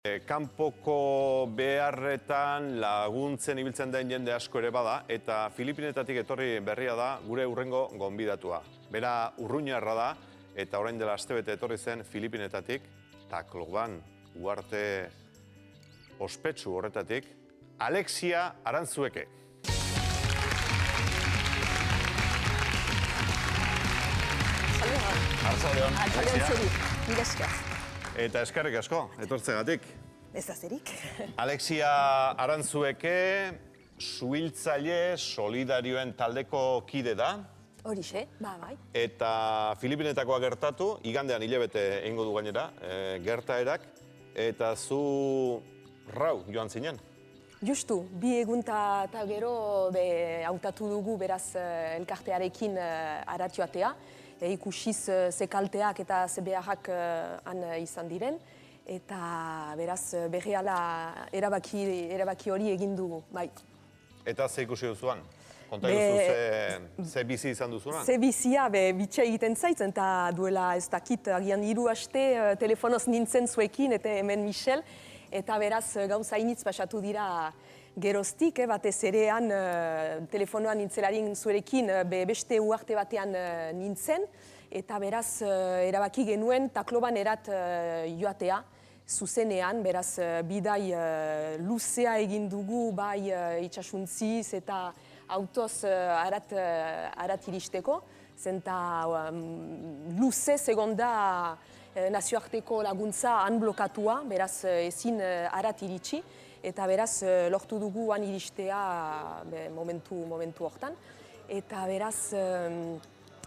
Kanpoko beharretan laguntzen ibiltzen den jende asko ere bada, eta Filipinetatik etorri berria da gure hurrengo gonbidatua. Bera urruñarra da, eta orain dela astebete etorri zen Filipinetatik, Tacloban uharte ospetsu horretatik, Alexia Aranzueke. Arratsaldeon, Alexia. Eta eskerrik asko, etortzegatik. Ez da zerik. Alexia Aranzueke, suhiltzaile solidarioen taldeko kide da. Horixe, bai. Eta Filipinetakoa gertatu, igandean hilabete egingo du gainera, gertaerak. Eta zu rau joan zinen. Justu, bi egunta eta gero hautatu dugu beraz elkartearekin aratioatea. Ikusiz ze kalteak eta ze beharrak han izan diren. Eta beraz berriala erabaki hori egin dugu, bai. Eta ze ikusi duzuan? Konta duzu ze bizi izan duzuan? Ze bizia bitxe egiten zaitzen, eta duela ez dakit, agian 3 aste telefonoz nintzen zuekin, eta hemen Michel. Eta beraz gauza initz pasatu dira geroztik, batez erean telefonoan nintzelarin zuerekin beste uarte batean nintzen, eta beraz erabaki genuen Tacloban erat joatea, zuzenean, beraz bidai luzea egin dugu, bai itxasuntziz eta autoz arat iristeko, zenta luze segonda nazioarteko laguntza han blokatua, beraz ezin arat iritsi, eta beraz lortu dugu han iristea momentu hortan. Eta beraz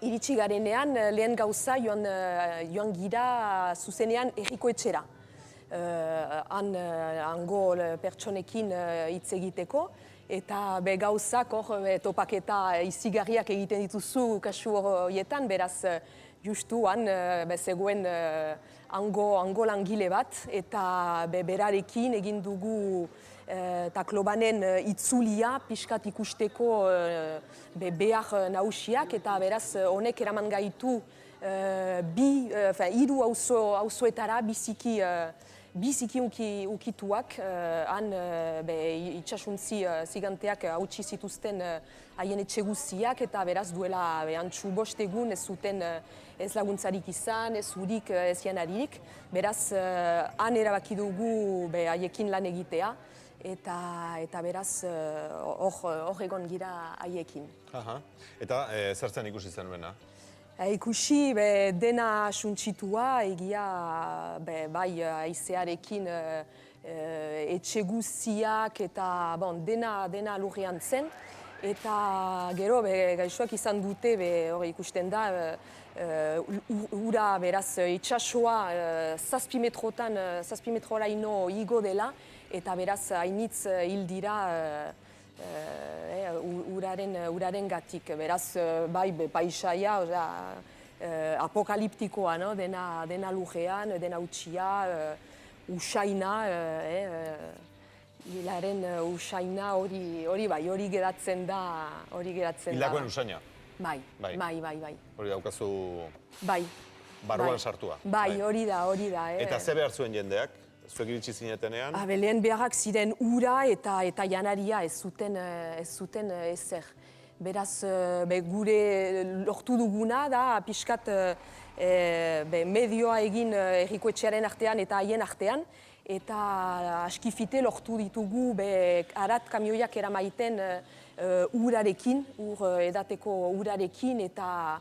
iritsi garenean lehen gauza joan gira zuzenean Herriko Etxera. Hango pertsonekin hitz egiteko, eta gauzak topaketa izigarriak egiten dituzu kasu horietan, beraz justu han zegoen hango langile bat, eta berarekin egin dugu Taclobanen itzulia pixkat ikusteko behar nagusiak, eta beraz honek eraman gaitu 3 auzoetara biziki ukituak, han itxasuntzi ziganteak hautsi zituzten haien etxe guziak, eta beraz duela antxu 5 egun ez zuten ez laguntzarik izan, ez urik, ez janaririk. Beraz, han erabaki dugu haiekin lan egitea, eta beraz hor egon gira haiekin. Eta zertzen ikusi zenuen? Ikusi dena suntsitua, egia bai haizearekin etxe guziak eta dena lurrean zen. Eta gero gaixoak izan dute, ikusten da, ura beraz itxasoa 7 metroraino igo dela, eta beraz hainitz hil dira uraren gatik. Beraz, bai, paisaia apokaliptikoa, dena lurrean, dena utxia, usaina, hilaren usaina hori geratzen da. Hildakoen usaina? Bai. Hori daukazu barruan sartua? Bai, hori da. Eta ze behar zuen jendeak? Zuek iritsi zinetenean? Lehen beharrak ziren ura eta janaria ez zuten ezer. Beraz, gure lortu duguna da, pixkat medioa egin Herriko Etxearen artean eta haien artean, eta askifite lortu ditugu arat kamioiak eramaiten urarekin, edateko urarekin eta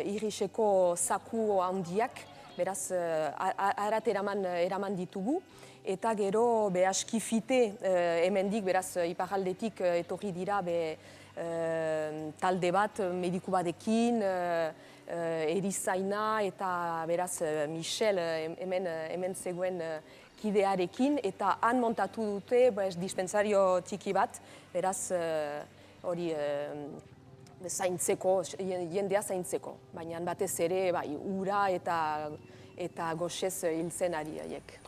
iriseko zaku handiak. Beraz, arat eraman ditugu, eta gero askifite hemendik, beraz, iparaldetik etorri dira talde bat mediku badekin, erizaina, eta beraz, Michel hemen zegoen kidearekin, eta han montatu dute dispensario txiki bat, beraz, hori jendea zaintzeko, baina batez ere ura eta goxez hiltzen ari haiek.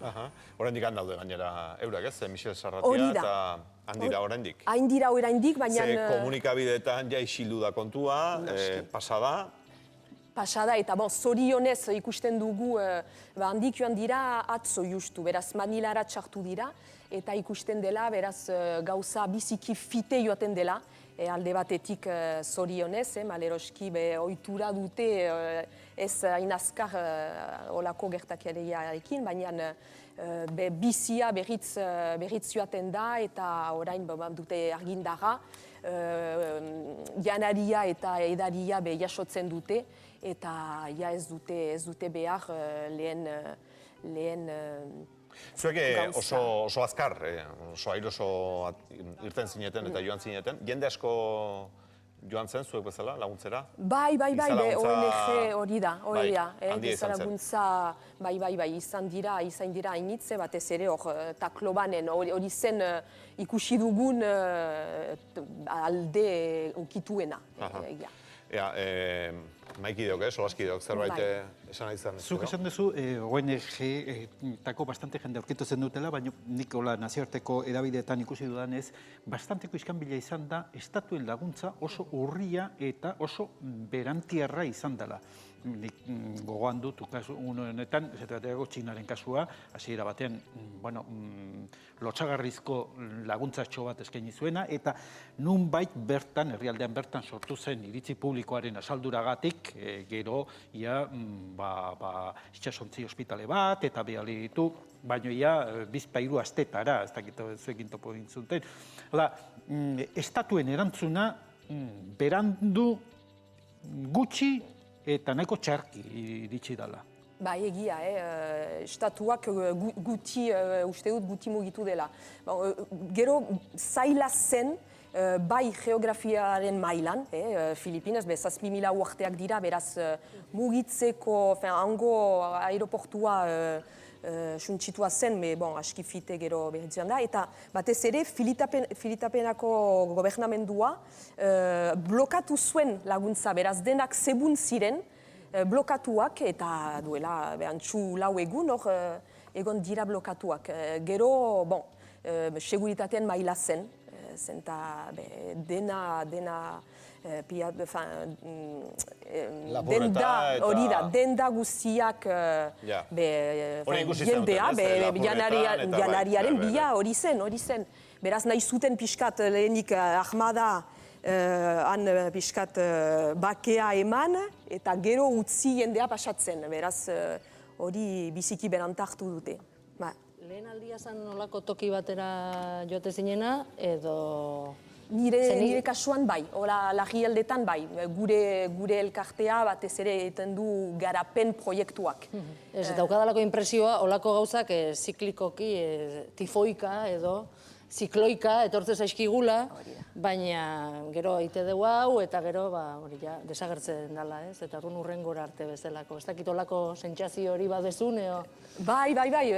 Oraindik han daude gainera eurak ez, Michel Sarratia, eta handira oraindik? Handira oraindik, baina... Ze komunikabideetan ja isildu da kontua, pasada, pasada, eta zorionez ikusten dugu, handik joan dira atzo justu, beraz Manilara txartu dira, eta ikusten dela, beraz gauza biziki fite joaten dela, alde batetik zorionez, maleroski ohitura dute ez hain azkar olako gertakiarekin, baina bizia berriz joaten da, eta orain dute argindara, janaria eta edaria jasotzen dute, eta ez dute behar lehen Zuek oso azkar, oso airoso irten zineten eta joan zineten. Jende asko joan zen zuek bezala, laguntzera? Bai, ONG hori da, handia izan zen. Laguntza, izan dira hainitze, batez ere Taklobanen, hori zen ikusi dugun alde ukituena. Maikideok, solaskideok, zerbait esan nahi zen. Zuk esan duzu, ONG-tako bastante jende aurkitu zen dutela, baina nik nazioarteko edabideetan ikusi dudanez, bastanteko iskanbila izan da, estatuen laguntza oso urria eta oso berantiarra izan dela. Nik gogoan dut, uno honetan, esategateko Txinaren kasua, hasiera batean, lotsagarrizko laguntzatxo bat eskaini zuena, eta nunbait bertan, herrialdean bertan sortu zen iritzi publikoaren asalduragatik, gero, itxasontzi ospitale bat, eta behali ditu, baina bizpairu astetara, ez dakit zuekin topo gintzuten. Estatuen erantzuna berandu gutxi eta nahiko txarki iritsi dela. Ba, egia, estatuak guti, uste dut guti mugitu dela. Gero zaila zen, bai geografiaren mailan, Filipinez, 7.000 uarteak dira, beraz mugitzeko, hango aeroportua suntsitua zen, aski fite gero behitzen da, eta batez ere Filipenako gobernamendua blokatu zuen laguntza, beraz denak zebun ziren blokatuak, eta duela antxu lau egun egon dira blokatuak. Gero, seguritatean maila zen, zenta denda guztiak jendea, janariaren bila hori zen. Beraz nahi zuten pixkat lehenik ahmada han pixkat bakea eman, eta gero utzi jendea pasatzen, beraz hori biziki berantartu dute. Lehen aldia zen nolako toki batera joate zinena, edo... Nire kasuan bai, lagialdetan bai, gure elkartea batez ere egiten du garapen proiektuak. Ez, daukadalako impresioa, olako gauzak ziklikoki, tifoika edo zikloika, etortzen zaizkigula, baina gero egite dugu hau, eta gero desagertzen dela, ez? Eta urrengora arte bezalako. Ez dakit olako sentsazio hori badezun, eo? Bai,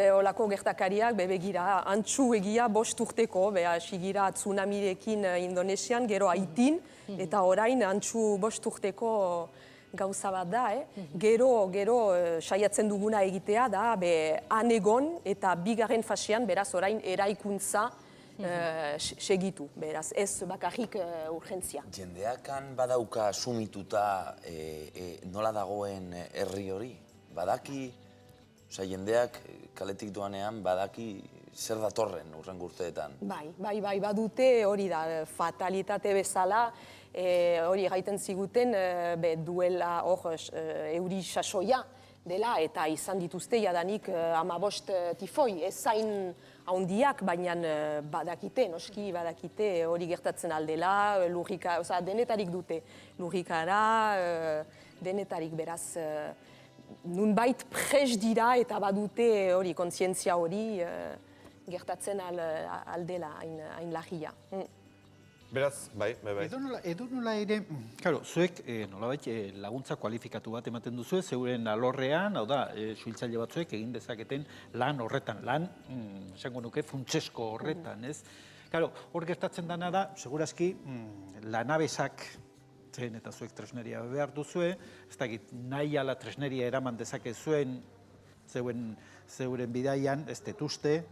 olako gertakariak, begira, antxu egia 5 urteko, sigira tsunamirekin Indonesian, gero Haitin, eta orain antxu 5 urteko gauza bat da, Gero saiatzen duguna egitea da, han egon eta bigarren fasean, beraz orain eraikuntza segitu, beraz ez bakarrik urgentzia. Jendeakan badauka sumituta nola dagoen herri hori? Badaki, jendeak kaletik doanean badaki zer datorren urrengo urteetan? Bai, badute hori da, fatalitate bezala, hori gaiten ziguten duela euri sasoia dela, eta izan dituzte jadanik 15 tifoi, ez zain handiak, baina badakite, noski badakite hori gertatzen aldela, lurrika, denetarik dute, lurrikara, denetarik beraz, nunbait pres dira eta badute hori, kontzientzia hori gertatzen aldela hain lagia. Beraz, bai. Edo nola ere, zuek nolabait laguntza kualifikatu bat ematen duzu, zeuren alorrean, hau da, suhiltzaile batzuek egin dezaketen lan horretan, lan, esango nuke, funtsesko horretan, ez? Hor gertatzen dena da, segurazki, lanabesak, zen eta zuek tresneria behar duzue, ez dakit, nahi ala tresneria eraman dezake zuen, zeuren bidaian, ez detuzte,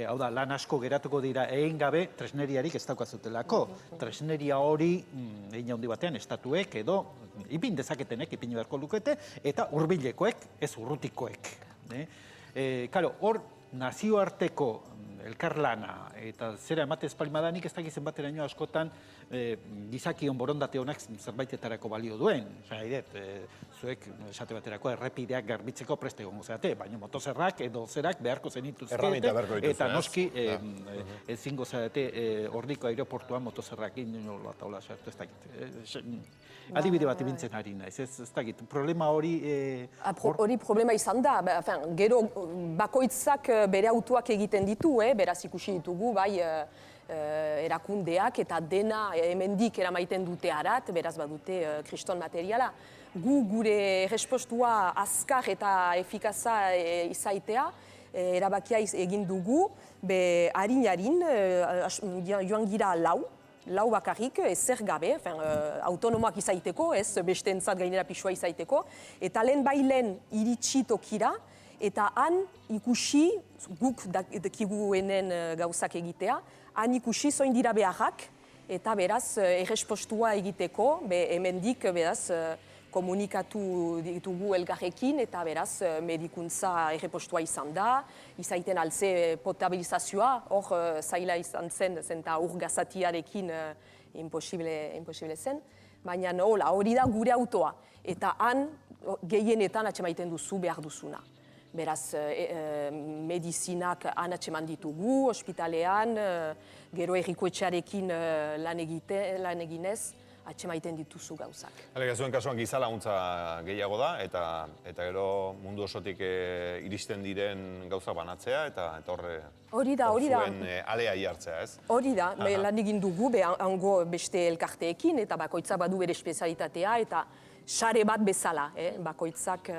hau da, lan asko geratuko dira egin gabe, tresneriarik ez daukazutelako. Tresneria hori, egin handi batean, estatuek edo ipin dezaketenek, ipin beharko lukete, eta hurbilekoek, ez urrutikoek. Karo, hor nazioarteko elkarlana eta zera ematez palimadanik ez dakizen bateraino askotan gizakion borondate honak zerbaitetarako balio duen. Zuek esate baterako errepideak garbitzeko preste egongo zeate, baina motozerrak edo zerak beharko zenituzkete. Erramita beharko dituzte, eta noski ezingo zeate ordiko aeroportuan motozerrakin nola taula sartu ez dakit. Adibide bat ibintzen ari naiz, ez dakit. Problema hori... Hori problema izan da, gero bakoitzak bere autoak egiten ditu, beraz ikusi ditugu, bai, erakundeak eta dena hemendik eramaiten dute arat, beraz badute kriston materiala. Gure respostua azkar eta efikaza izaitea, erabakia egin dugu, harin, joan gira lau bakarrik, ezer gabe, autonomoak izaiteko, ez beste entzat gainera pixua izaiteko, eta lehen bailen iritsi tokira, eta han ikusi, guk dakiguenen gauzak egitea, han ikusi zoin dira beharrak, eta beraz errespostua egiteko, hemendik beraz komunikatu ditugu elgarrekin, eta beraz medikuntza errepostua izan da, izaiten alze potabilizazioa, hor zaila izan zen, zenta ur gazatiarekin imposible zen, baina hori da gure autoa, eta han gehienetan atxemaiten duzu behar duzuna. Beraz, medizinak han atxeman ditugu, ospitalean, gero errikoetxearekin lan eginez, atxemaiten dituzu gauzak. Zuen kasuan giza laguntza gehiago da, eta gero mundu osotik iristen diren gauza banatzea, eta horre zuen alea jartzea, ez? Hori da, lan egin dugu, hango beste elkarteekin, eta bakoitzak badu bere espezialitatea, eta sare bat bezala, bakoitzak...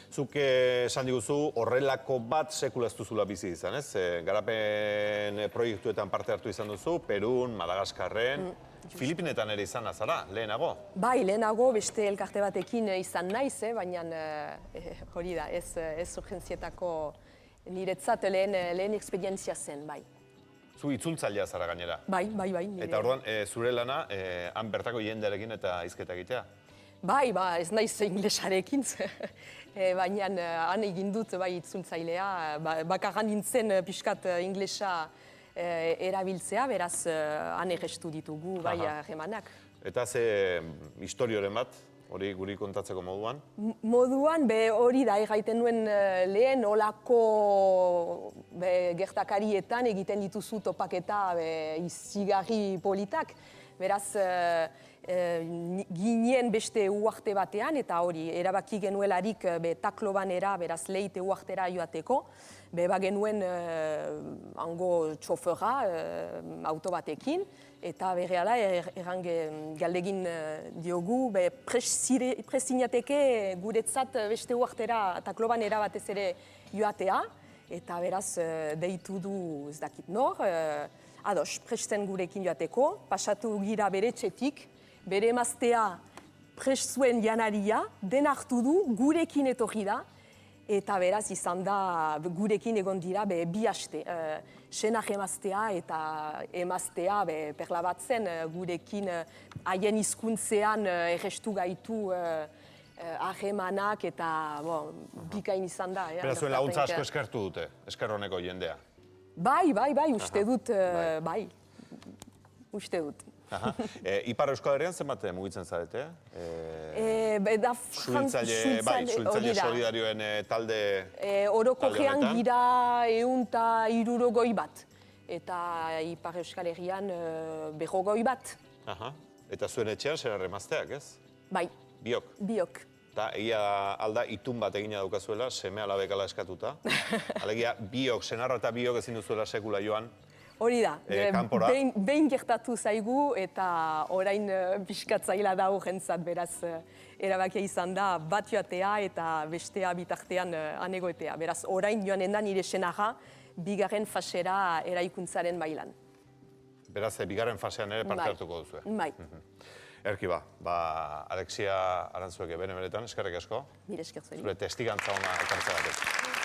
Zuk esan diguzu horrelako bat sekula ez duzula bizi izan, ez? Garapen proiektuetan parte hartu izan duzu, Perun, Madagaskarren, Filipinetan ere izan azara, lehenago? Bai, lehenago beste elkarte batekin izan naiz, baina hori da, ez urgentzietako niretzat lehen eksperientzia zen, bai. Zu itzultzailea zara gainera? Bai. Eta orduan, zure lana, han bertako jendearekin eta hizketa egitea? Bai, ez naiz inglesarekin, baina han egin dut itzultzailea, bakarran nintzen pixkat inglesa erabiltzea, beraz han errestu ditugu bai harremanak. Eta ze historioren bat, hori guri kontatzeko moduan? Moduan, hori da, erraiten nuen lehen olako gertakarietan egiten dituzu topaketa izigarri politak, beraz, ginen beste uarte batean, eta hori, erabaki genuelarik taklobanera, beraz lehite uartera joateko, genuen hango txofera auto batekin, eta berehala galdegin diogu, prezinateke guretzat beste uartera taklobanera batez ere joatea, eta beraz deitu du ez dakit nor, ados, presten gurekin joateko, pasatu gira bere txetik, bere emaztea prest zuen janaria, den hartu du, gurekin etorri da, eta beraz izan da gurekin egon dira bi haste. Senak emaztea eta emaztea perla bat zen gurekin haien hizkuntzean errestu gaitu harremanak eta bikain izan da. Beraz, zuen laguntza asko eskertu dute, esker honeko jendea? Bai, uste dut, bai, uste dut. Ipar Euskal Herrian zenbat mugitzen zarete? Suhiltzaile solidarioen talde orokorrean gira 160 bat. Eta Ipar Euskal Herrian 100 bat. Eta zuen etxean zer emazteak, ez? Bai. Biok? Biok. Eta egia alda itun bat egina daukazuela, seme alabekala eskatuta. Alegia biok, senarra eta biok ezin duzuela sekula joan. Hori da, behin gertatu zaigu eta orain pixkatzaila da horrentzat beraz erabakia izan da bat joatea eta bestea bitartean anegoetea. Beraz, orain joanen da nire senarra bigarren fasera eraikuntzaren bailan. Beraz, bigarren fasean ere parte hartuko duzu. Bai. Erki Alexia Arantzueke benetan, eskerrik asko. Nire esker zuen. Zure testigantza ona ekartzea batek.